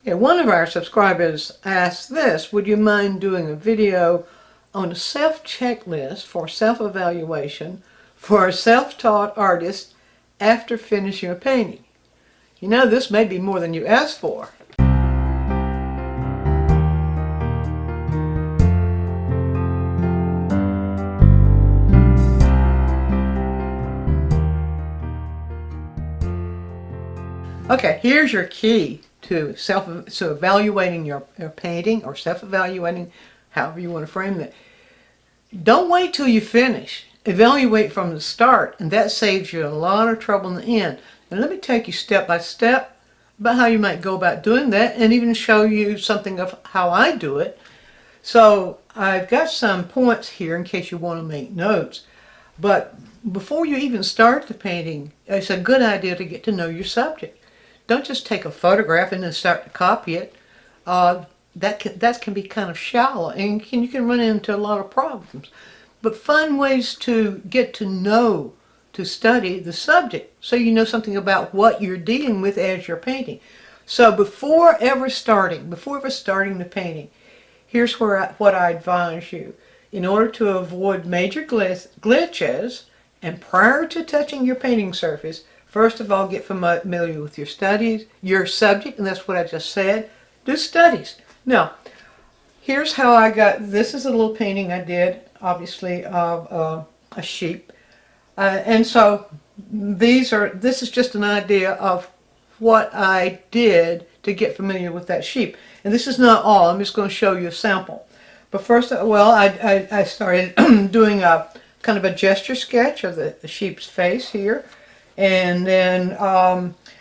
Okay, one of our subscribers asked this: would you mind doing a video on a self-checklist for self-evaluation for a self-taught artist after finishing a painting? You know, this may be more than you asked for. Okay, here's your key to evaluating your painting, or self-evaluating, however you want to frame that. Don't wait till you finish. Evaluate from the start, and that saves you a lot of trouble in the end. And let me take you step by step about how you might go about doing that, and even show you something of how I do it. So I've got some points here in case you want to make notes. But before you even start the painting, it's a good idea to get to know your subject. Don't just take a photograph and then start to copy it. That can be kind of shallow, and you can run into a lot of problems. But find ways to get to know, to study the subject, so you know something about what you're dealing with as you're painting. So before ever starting the painting, here's what I advise you. In order to avoid major glitches, and prior to touching your painting surface, first of all, get familiar with your studies, your subject, and that's what I just said. Do studies. Now, here's how I got, this is a little painting I did, obviously, of a sheep. And so this is just an idea of what I did to get familiar with that sheep. And this is not all, I'm just going to show you a sample. But first, well, I started doing a kind of a gesture sketch of the sheep's face here. And then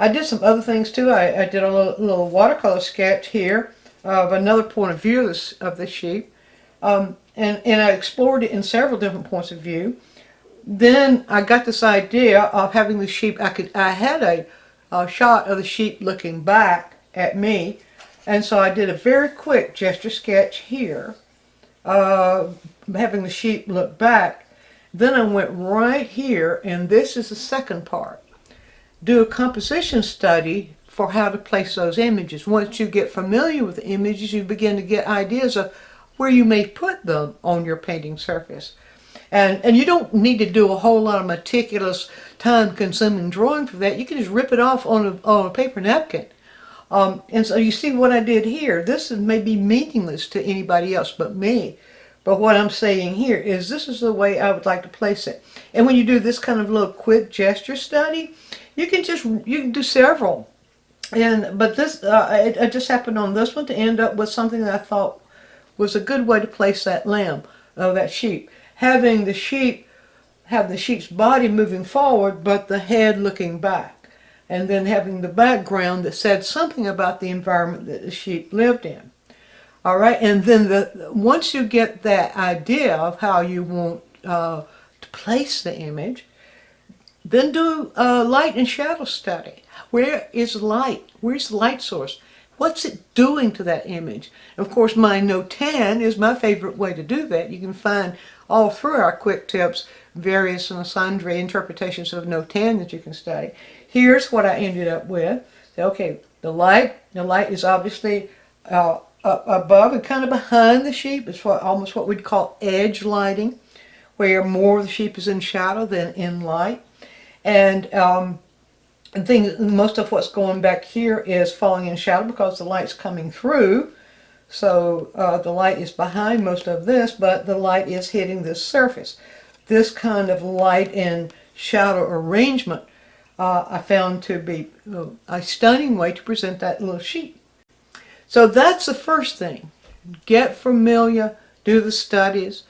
I did some other things too. I did a little watercolor sketch here of another point of view of the sheep. And I explored it in several different points of view. Then I got this idea of having the sheep, I had a shot of the sheep looking back at me. And so I did a very quick gesture sketch here, having the sheep look back. Then I went right here, and this is the second part. Do a composition study for how to place those images. Once you get familiar with the images, you begin to get ideas of where you may put them on your painting surface. And you don't need to do a whole lot of meticulous, time-consuming drawing for that. You can just rip it off on a paper napkin. And so you see what I did here. This may be meaningless to anybody else but me. But what I'm saying here is this is the way I would like to place it. And when you do this kind of little quick gesture study, you can do several. But this, I just happened on this one to end up with something that I thought was a good way to place that lamb, that sheep. Having the sheep's body moving forward, but the head looking back. And then having the background that said something about the environment that the sheep lived in. All right, and then once you get that idea of how you want to place the image, then do a light and shadow study. Where is light? Where's the light source? What's it doing to that image? Of course, my Notan is my favorite way to do that. You can find all through our quick tips various and sundry interpretations of Notan that you can study. Here's what I ended up with. Okay, the light is obviously above and kind of behind the sheep. It's almost what we'd call edge lighting, where more of the sheep is in shadow than in light. And most of what's going back here is falling in shadow because the light's coming through. So the light is behind most of this, but the light is hitting this surface. This kind of light and shadow arrangement I found to be a stunning way to present that little sheep. So that's the first thing. Get familiar, do the studies.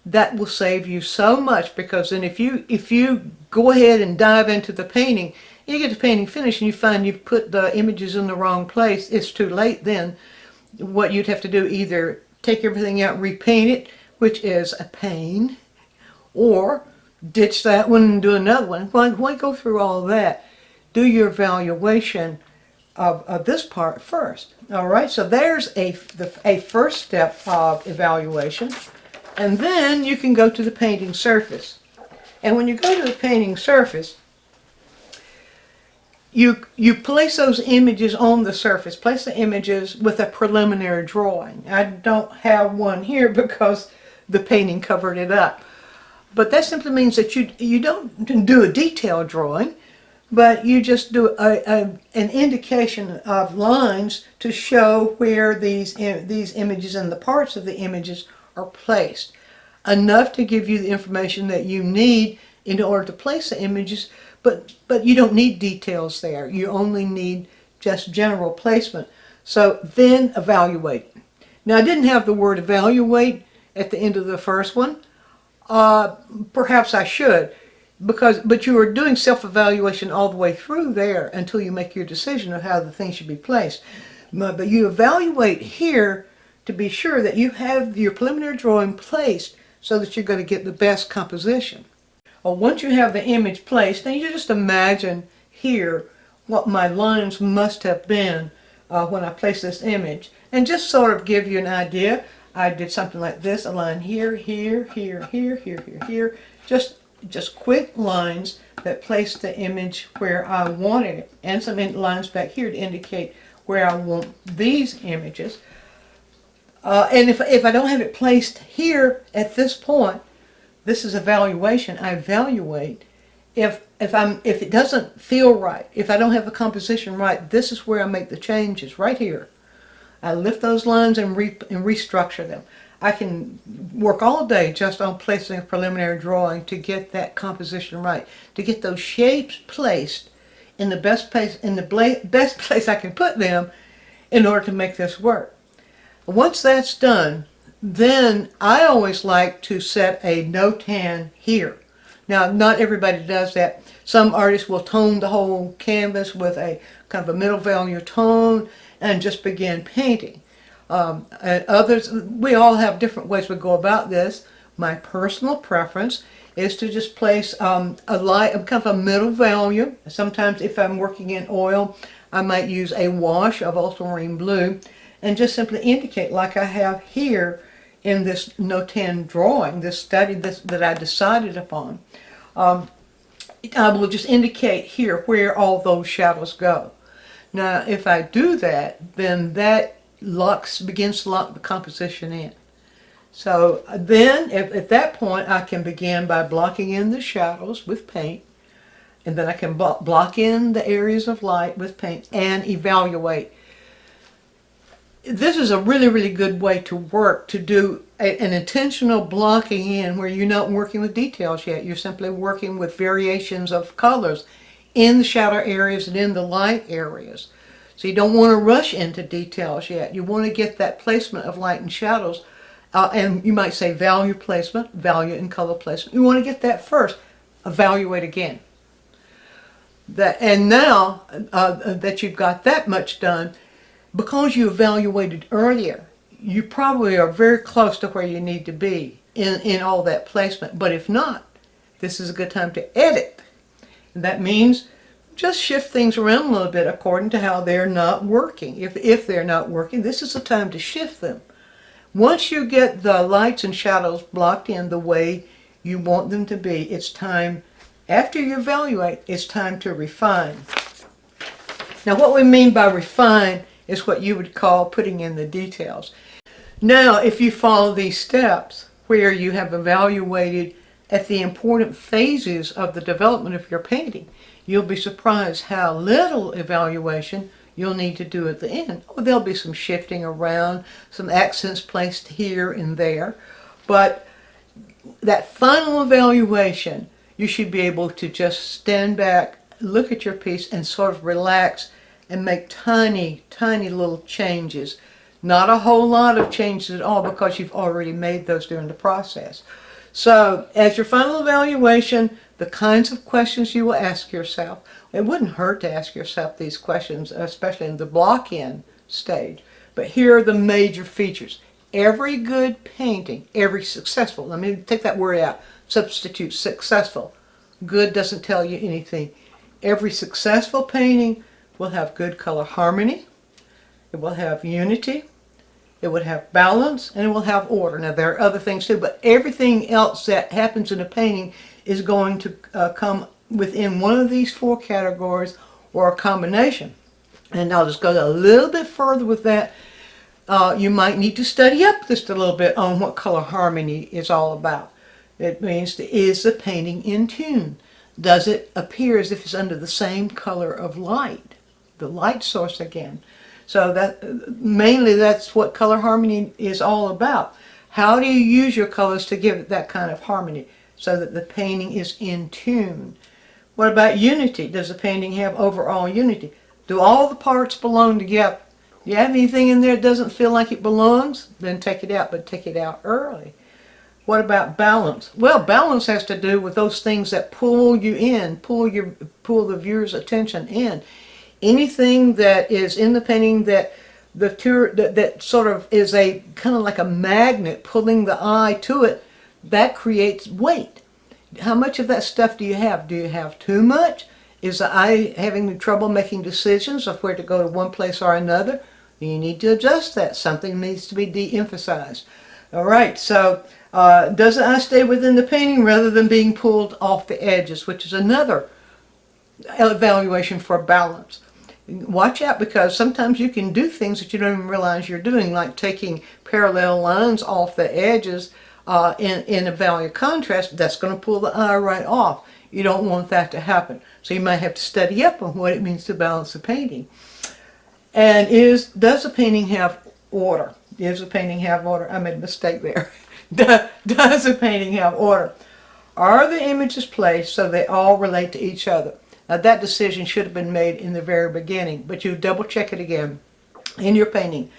That will save you so much, because then if you go ahead and dive into the painting, you get the painting finished and you find you've put the images in the wrong place, it's too late then. What you'd have to do, either take everything out and repaint it, which is a pain, or ditch that one and do another one. Why go through all that? Do your evaluation of this part first. All right, so there's a first step of evaluation. And then you can go to the painting surface. And when you go to the painting surface, you place those images on the surface. Place the images with a preliminary drawing. I don't have one here because the painting covered it up. But that simply means that you don't do a detailed drawing, but you just do an indication of lines to show where these images and the parts of the images are placed. Enough to give you the information that you need in order to place the images, but you don't need details there. You only need just general placement. So then evaluate. Now I didn't have the word evaluate at the end of the first one. Perhaps I should, but you are doing self-evaluation all the way through there until you make your decision of how the thing should be placed. But you evaluate here to be sure that you have your preliminary drawing placed so that you're going to get the best composition. Once you have the image placed, then you just imagine here what my lines must have been when I placed this image, and just sort of give you an idea. I did something like this, a line here, here, here, here, here, here, here. Just quick lines that place the image where I wanted it, and some lines back here to indicate where I want these images. And if I don't have it placed here at this point, this is evaluation. I evaluate. If it doesn't feel right, if I don't have the composition right, this is where I make the changes, right here. I lift those lines and restructure them. I can work all day just on placing a preliminary drawing to get that composition right, to get those shapes placed in the best place I can put them in order to make this work. Once that's done, then I always like to set a no-tan here. Now, not everybody does that. Some artists will tone the whole canvas with a kind of a middle value tone and just begin painting. And others, we all have different ways we go about this. My personal preference is to just place a light, kind of a middle value. Sometimes if I'm working in oil, I might use a wash of ultramarine blue and just simply indicate, like I have here in this no-tan drawing, this study that I decided upon. I will just indicate here where all those shadows go. Now, if I do that, then that begins to lock the composition in. So then, at that point, I can begin by blocking in the shadows with paint, and then I can block in the areas of light with paint and evaluate. This is a really, really good way to work, to do an intentional blocking in where you're not working with details yet. You're simply working with variations of colors in the shadow areas and in the light areas. So you don't want to rush into details yet. You want to get that placement of light and shadows, and you might say value placement, value and color placement. You want to get that first. Evaluate again. And now that you've got that much done, because you evaluated earlier, you probably are very close to where you need to be in all that placement. But if not, this is a good time to edit. And that means just shift things around a little bit according to how they're not working. If they're not working, this is the time to shift them. Once you get the lights and shadows blocked in the way you want them to be, it's time, after you evaluate, it's time to refine. Now what we mean by refine is what you would call putting in the details. Now, if you follow these steps where you have evaluated at the important phases of the development of your painting, you'll be surprised how little evaluation you'll need to do at the end. Oh, there'll be some shifting around, some accents placed here and there, but that final evaluation, you should be able to just stand back, look at your piece, and sort of relax and make tiny, tiny little changes. Not a whole lot of changes at all because you've already made those during the process. So as your final evaluation, the kinds of questions you will ask yourself, it wouldn't hurt to ask yourself these questions, especially in the block-in stage. But here are the major features. Every good painting, every successful, let me take that word out, substitute successful. Good doesn't tell you anything. Every successful painting will have good color harmony, it will have unity, it will have balance, and it will have order. Now there are other things too, but everything else that happens in a painting is going to come within one of these four categories or a combination. And I'll just go a little bit further with that. You might need to study up just a little bit on what color harmony is all about. It means, is the painting in tune? Does it appear as if it's under the same color of light? The light source again. So that mainly that's what color harmony is all about. How do you use your colors to give it that kind of harmony so that the painting is in tune? What about unity? Does the painting have overall unity? Do all the parts belong together? Do you have anything in there that doesn't feel like it belongs? Then take it out, but take it out early. What about balance? Well, balance has to do with those things that pull you in, pull the viewer's attention in. Anything that is in the painting that that sort of is a kind of like a magnet pulling the eye to it, that creates weight. How much of that stuff do you have? Do you have too much? Is the eye having trouble making decisions of where to go to one place or another? You need to adjust that. Something needs to be de-emphasized. All right, so does the eye stay within the painting rather than being pulled off the edges, which is another evaluation for balance. Watch out, because sometimes you can do things that you don't even realize you're doing, like taking parallel lines off the edges in a value contrast. That's going to pull the eye right off. You don't want that to happen. So you might have to study up on what it means to balance the painting. And does the painting have order? Does the painting have order? I made a mistake there. Does the painting have order? Are the images placed so they all relate to each other? Now that decision should have been made in the very beginning, but you double check it again in your painting.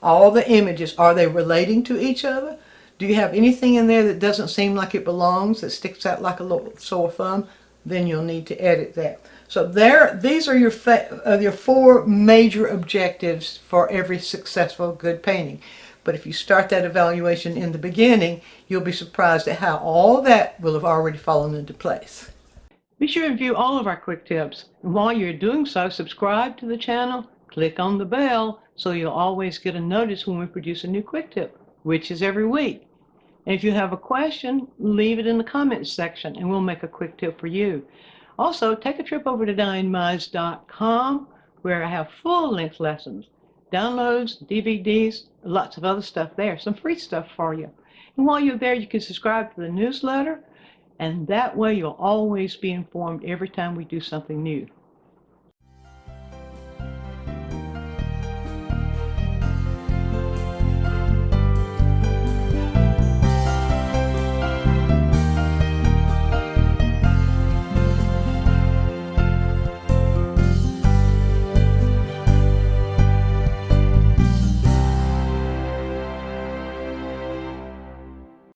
All the images, are they relating to each other? Do you have anything in there that doesn't seem like it belongs, that sticks out like a little sore thumb? Then you'll need to edit that. So these are your 4 major objectives for every successful good painting. But if you start that evaluation in the beginning, you'll be surprised at how all that will have already fallen into place. Be sure to view all of our quick tips. And while you're doing so, subscribe to the channel, click on the bell, so you'll always get a notice when we produce a new quick tip, which is every week. And if you have a question, leave it in the comments section and we'll make a quick tip for you. Also, take a trip over to DianeMize.com, where I have full-length lessons, downloads, DVDs, lots of other stuff there, some free stuff for you. And while you're there, you can subscribe to the newsletter, and that way you'll always be informed every time we do something new.